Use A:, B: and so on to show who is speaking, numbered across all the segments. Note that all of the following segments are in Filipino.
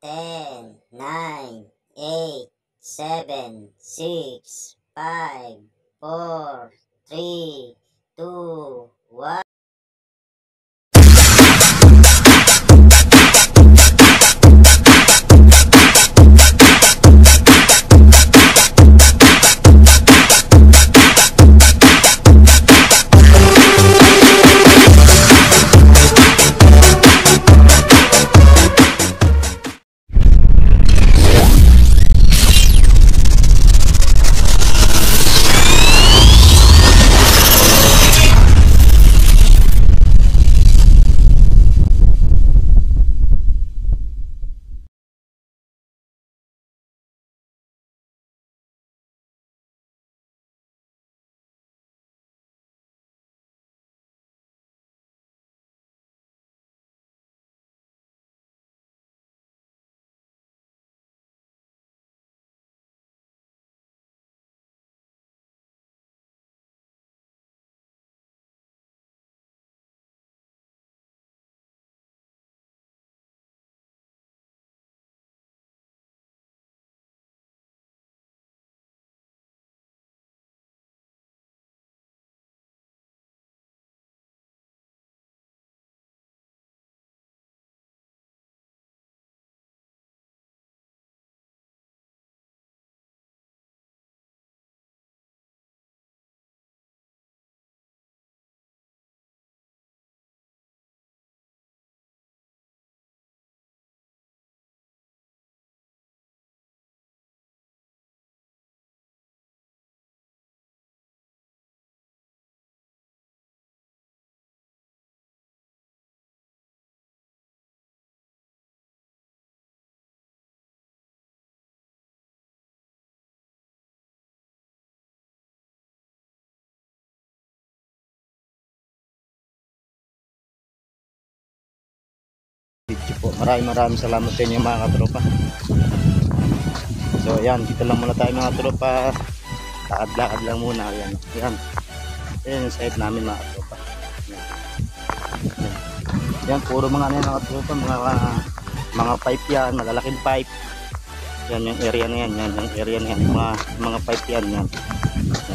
A: 10, 9, 8, 7, 6, 5, 4, 3, 2, 1.
B: Video po. Maraming salamat sa inyo mga katropa. So ayan, dito lang muna tayo mga katropa. Lakad-lakad lang muna. Ayan, ayan. Ayan yung site namin mga katropa. Ayan, puro mga ano mga katropa, mga pipe yan, malalaking pipe. Yan yung area na yan, yan yung area na yan, mga pipe yan, yan.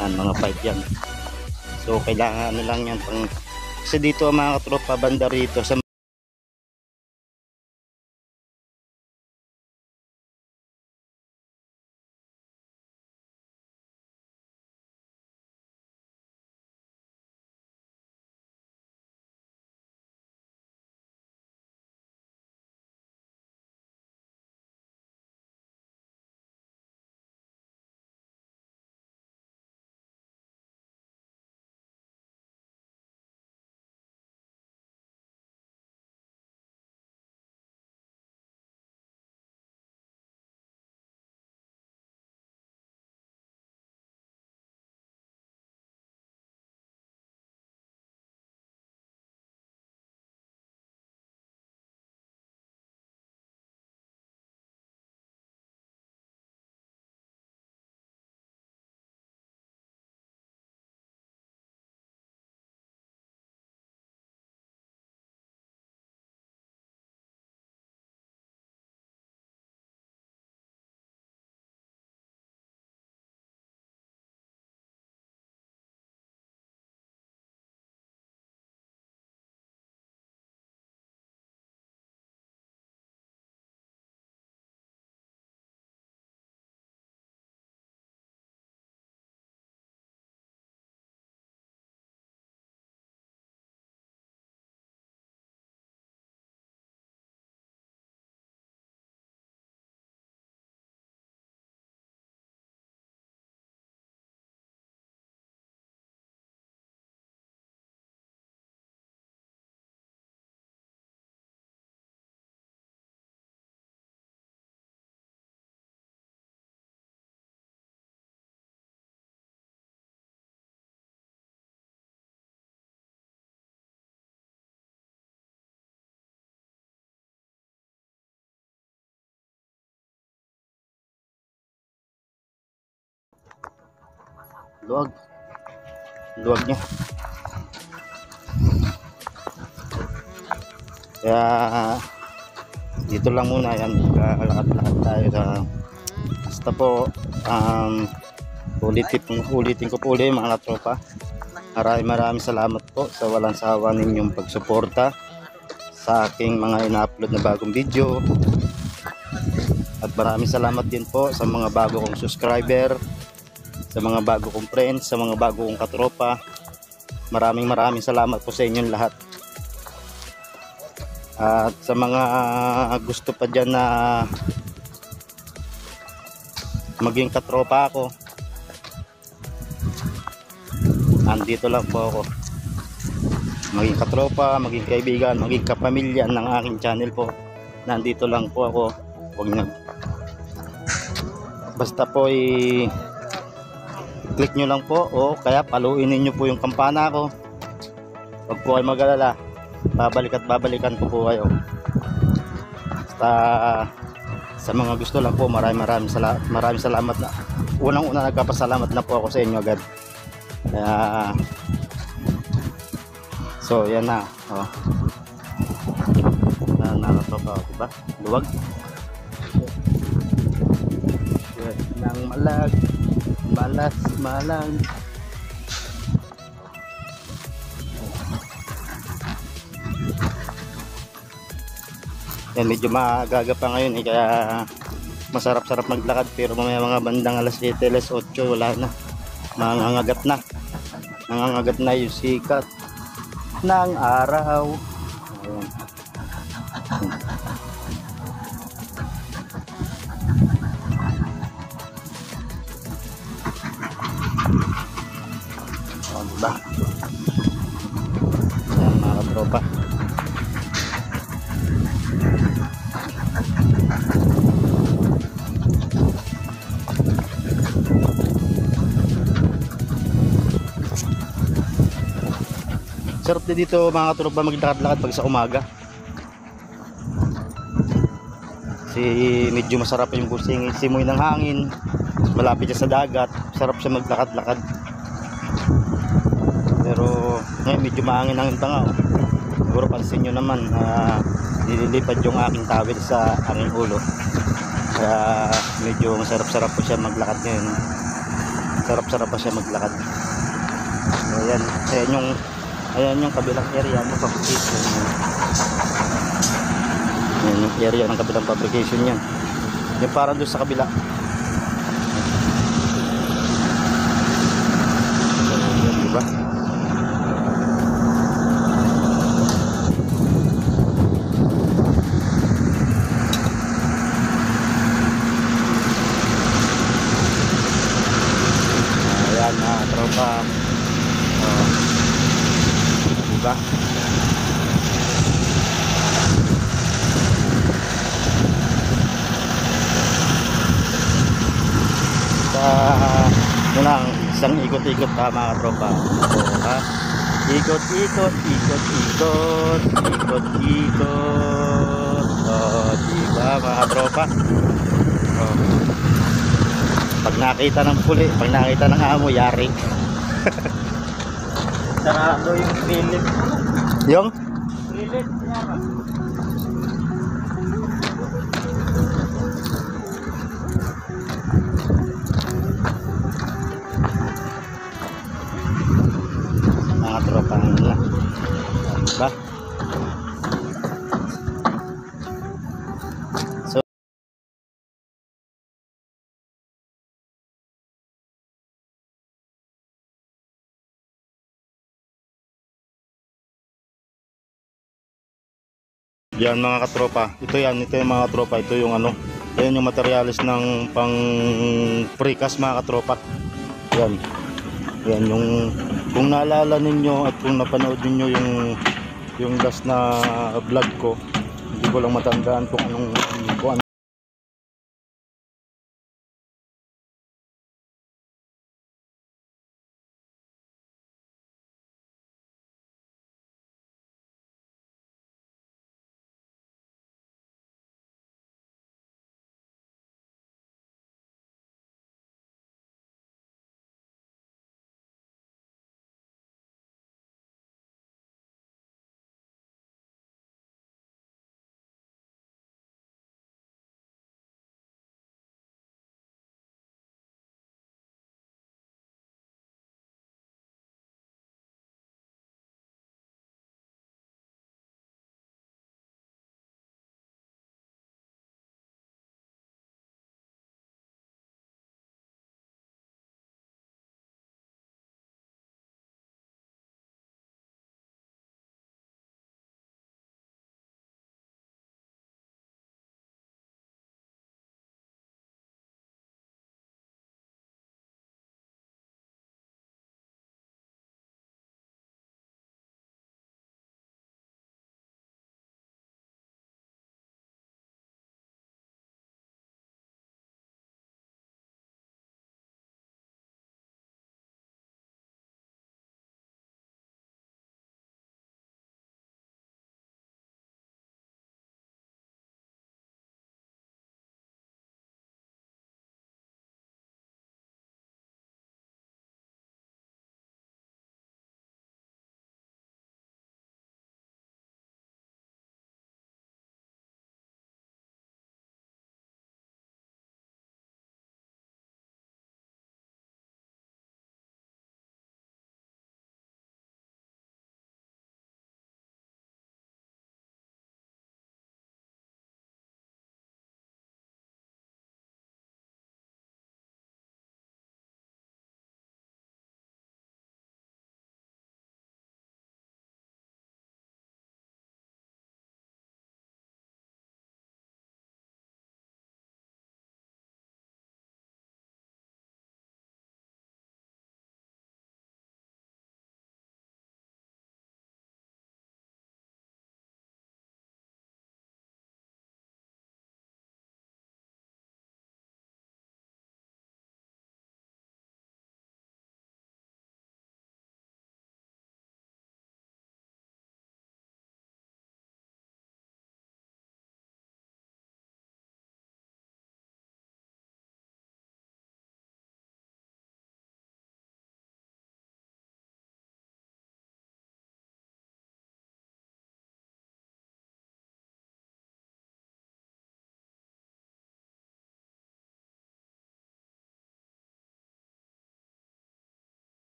B: Yan, mga pipe yan. So kailangan ano lang yan pang, kasi dito mga katropa, banda rito sa luwag niya. Kaya dito lang muna yan, lakad-lakad tayo sa basta po. Ulitin ko po ulit mga katropa, maraming salamat po sa walang sawa ninyong pagsuporta sa aking mga ina-upload na bagong video, at maraming salamat din po sa mga bago kong subscriber, sa mga bago kong friends, sa mga bago kong katropa. Maraming salamat po sa inyong lahat. At sa mga gusto pa dyan na maging katropa ako, andito lang po ako. Maging katropa, maging kaibigan, maging kapamilya ng aking channel po, nandito lang po ako. Huwag na, basta po click nyo lang po, o kaya paluin niyo po yung kampana ko. Huwag po kayo mag-alala, babalikan ko po kayo. Basta sa mga gusto lang po, maraming salamat na. Unang-una nagpapasalamat na po ako sa inyo agad. Kaya so yan na, nakatoka, diba? Luwag ng malang. Yan, medyo maaga pa ngayon kaya masarap maglakad, pero mamaya mga bandang alas 7, alas 8 wala na, nangangagat na yung sikat ng araw. Ayan. Diba? Ayan mga katropa. Sarap din dito mga katropa maglakad-lakad pag sa umaga. Medyo masarap yung simoy ng hangin, malapit siya sa dagat, sarap siya maglakad-lakad. Pero ngayon medyo mahangin pa nga. Siguro pansin nyo naman nililipad yung aking tawid sa aking ulo, kaya medyo masarap po siya maglakad ngayon. Sarap pa siya maglakad. Ayan yung kabilang area ng fabrication. Ayan yung area ng kabilang fabrication yan. Yung parang doon sa kabila. Ayan, diba? Ayan na tropa. Diba? Ito lang, isang ikot-ikot pa mga tropa. Ikot-ikot. Diba mga tropa? Pag nakita ng puli, pag nakita ng amo, yari.
C: Sarado yung pilit.
B: Yung?
C: Pilit niya.
B: Mga tropa nila. Diba? So, yan mga katropa, ito yung mga katropa, ito yung ayan yung materialis ng pang precast mga katropa. Yan yung, kung naalala ninyo at kung napanood niyo yung last na vlog ko, hindi ko lang matandaan kung anong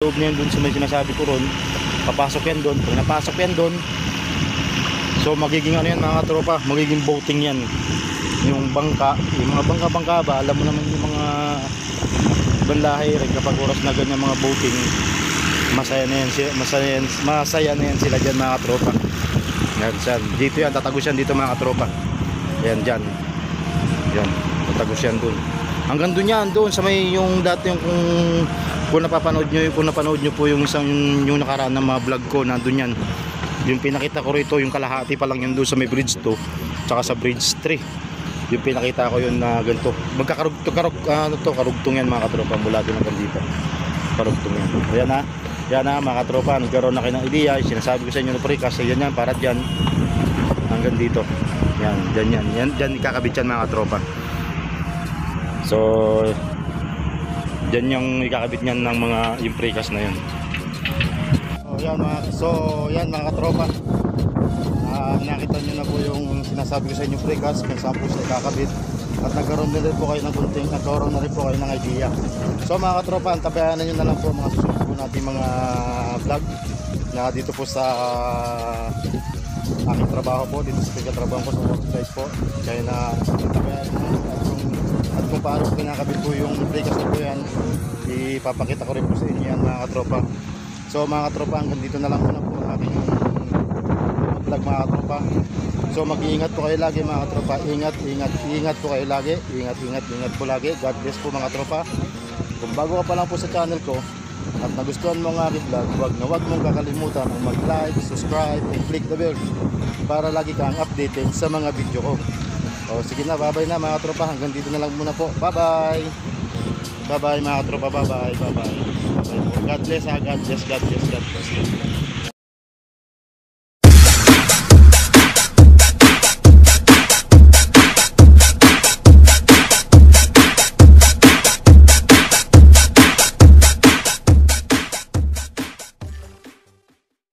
B: loob na yan doon sa may sinasabi ko ron. Papasok yan doon. Pag napasok yan doon, so magiging ano yan mga tropa, magiging boating yan. Yung bangka, yung mga bangka-bangka ba, alam mo naman yung mga ibang lahi rin kapag oras na ganyan mga boating, masaya na yan, masaya na yan sila dyan mga tropa. Yan, dito yan, tatagos yan dito mga tropa. Yan dyan. Yan, tatagos yan doon. Hanggang doon yan, doon sa may yung dati yung kung napapanood nyo po yung isang yung nakaraan ng mga vlog ko, nandun yan. Yung pinakita ko rito, yung kalahati pa lang yun doon sa may bridge 2 tsaka sa bridge 3. Yung pinakita ko yun na ganito. Karugtong yan mga katropa mula doon hanggang dito. Karugtong yan. Yan na mga katropa, nagkaroon na kayo ng idea. Sinasabi ko sa inyo na precast, yan yan, para dyan hanggang dito. Yan, dyan ikakabit yan mga katropa. So dyan yung ikakabit niyan ng mga yung precast na yun. Yan mga katropa, nakita nyo na po yung sinasabi ko sa inyo precast kung saan po sila kakabit, at nagkaroon na rin po kayo ng idea. So mga katropa, antabayanan nyo na lang po mga susunod po natin mga vlog na dito po sa aking trabaho po, dito sa pagkatrabaho ko sa worksite po. Kaya na antabayanan nyo at kung paano pinakabit po yung precast po yan, ipapakita ko rin po sa inyo yan mga katropa. So mga katropa, hanggang dito na lang muna po ang aking vlog mga katropa. So mag-iingat po kayo lagi mga katropa. Ingat po kayo lagi. Ingat po lagi. God bless po mga katropa. Kung bago ka pa lang po sa channel ko at nagustuhan mo ang aking vlog, wag mong kakalimutan ang mag-like, subscribe, and click the bell para lagi kang updated sa mga video ko. O sige na, bye-bye na mga katropa. Hanggang dito na lang muna po. Bye-bye. Bye-bye mga katropa. Bye-bye. God bless. God bless.